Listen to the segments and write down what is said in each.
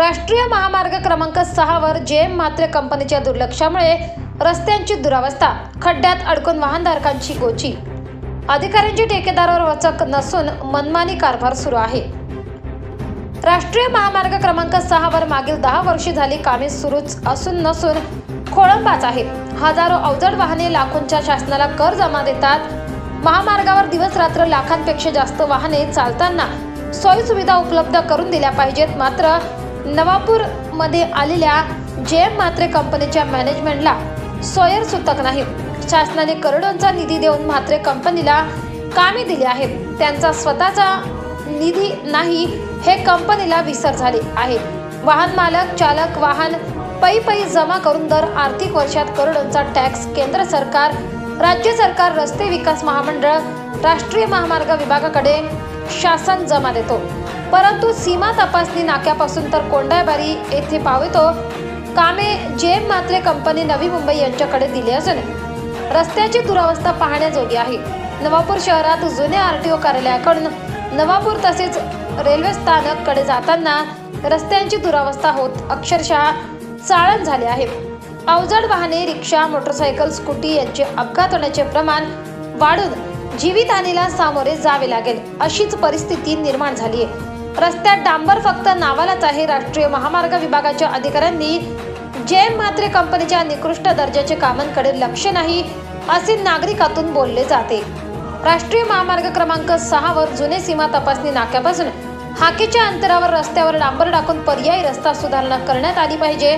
राष्ट्रीय महामार्ग क्रमांक 6 वर जेएम म्हात्रे कंपनीच्या दुर्लक्षामुळे रस्त्यांची दुरावस्था, खड्ड्यात अडकून वाहनधारकांची गोची, अधिकाऱ्यांची ठेकेदारावर वचक नसून मनमानी कारभार सुरू आहे। राष्ट्रीय महामार्ग क्रमांक 6 वर मागील 10 वर्षे झाली कामे सुरूच असून नसून खोळंबाच आहे। हजारो अवजड वाहने लाखोंच्या शासनाला कर जमा देतात। महामार्गावर दिवस रात्र लाखांपेक्षा जास्त वाहने चालताना सोयी सुविधा उपलब्ध करून दिल्या पाहिजेत। मात्र नवापूर मध्ये आलेल्या जेएम म्हात्रे कंपनीच्या मॅनेजमेंटला सोयर सुतक नाही। शासनाने करोडोंचा निधी देऊन म्हात्रे कंपनीला कामे दिली आहेत, त्यांचा स्वतःचा निधी नाही हे कंपनीला विसर झाले आहे। वाहन मालक चालक वाहन पै जमा करून दर आर्थिक वर्षात करोडोंचा टॅक्स केंद्र सरकार, राज्य सरकार, रस्ते विकास महामंडळ, राष्ट्रीय महामार्ग विभागाकडे शासन जमा देतो, परंतु सीमा तपासणी नाक्यापासून तर कोंडाईबारी येथे पावतो कामे जेएम म्हात्रे कंपनी नवी मुंबई यांच्याकडे दिली असून रस्त्याची दुरावस्था पाहण्याजोगी आहे। नवापूर शहरात जुने आरटीओ कार्यालयाकडून नवापूर तसेच रेल्वे स्थानक कडे जाताना रस्त्यांची दुरावस्था होत अक्षरशः चाळण झाले आहे। अवजड वाहने, रिक्षा, मोटरसायकल, स्कूटी यांचे अपघात होण्याचे प्रमाण वाढून जीवितहानीला सामोरे जावे लागेल अशीच परिस्थिती निर्माण झाली आहे। रस्त्यात डांबर फक्त नावालाच आहे। राष्ट्रीय महामार्ग विभागाच्या अधिकाऱ्यांनी जेएम म्हात्रे कंपनीच्या निकृष्ट दर्जाच्या कामांकडे लक्ष नाही असे नागरिकातून बोलले जाते। राष्ट्रीय महामार्ग क्रमांक 6 वर जुने सीमा तपासणी नाक्यापासून हाकेच्या अंतरावर रस्त्यावर डांबर टाकून पर्यायी रस्ता सुधारणा करण्यात आली पाहिजे।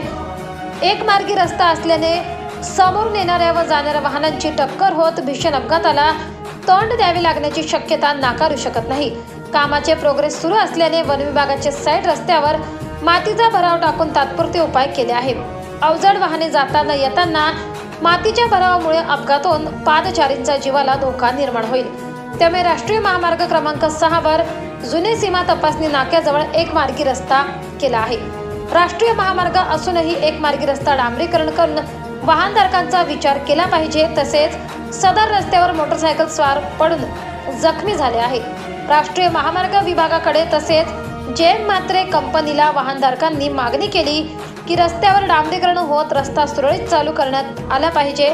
एक मार्गी रस्ता असल्याने समोरून येणाऱ्या व जाणाऱ्या वाहनांची टक्कर होत भीषण अपघाताला तोंड द्यावे लागण्याची शक्यता नाकारू शकत नाही। कामाचे प्रोग्रेस सुरू असल्याने वन विभागाचे साईड रस्त्यावर मातीचा भराव टाकून तात्पुरते उपाय केले आहे। अवजड वाहने जाताना येताना मातीच्या भरावामुळे अपघात होऊन पादचारींच्या जीवाला धोका निर्माण होईल। त्यामुळे राष्ट्रीय महामार्ग क्रमांक 6 वर जुने सीमा तपासणी नाक्याजवळ एक मार्गी रस्ता केला आहे। राष्ट्रीय महामार्ग असूनही एक मार्गी रस्ता डांबरीकरण करून वाहनधारकांचा विचार केला पाहिजे। तसेच सदर रस्त्यावर मोटरसायकल स्वार पडून जखमी झाले आहे। राष्ट्रीय महामार्ग विभागाकडे तसेच जेएम म्हात्रे कंपनीला वाहनधारकांनी मागणी केली की रस्त्यावर डांबरीकरण होत रस्ता सुरळीत चालू करण्यात आला पाहिजे।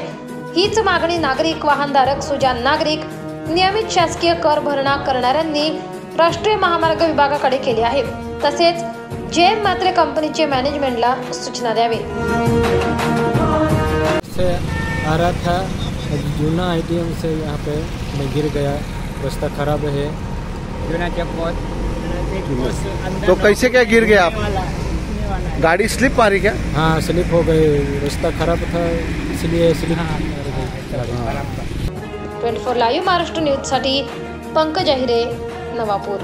हीच मागणी नागरिक, वाहनधारक, सुजाण नागरिक, नियमित शासकीय कर भरणा करणाऱ्यांनी राष्ट्रीय महामार्ग विभागाकडे केली आहे। तसेच जेएम म्हात्रे कंपनीचे मॅनेजमेंटला सूचना द्यावी। आ रहा था जूना आईटीएम से यहाँ पे मैं गिर गया, रास्ता खराब है। तो कैसे क्या गिर गया आप? गाड़ी स्लिप मारी क्या? हाँ, स्लिप हो गई, रास्ता खराब था इसलिए स्लिप। 24 लाईव्ह महाराष्ट्र न्यूज साठी पंकज अहिरे, नवापूर।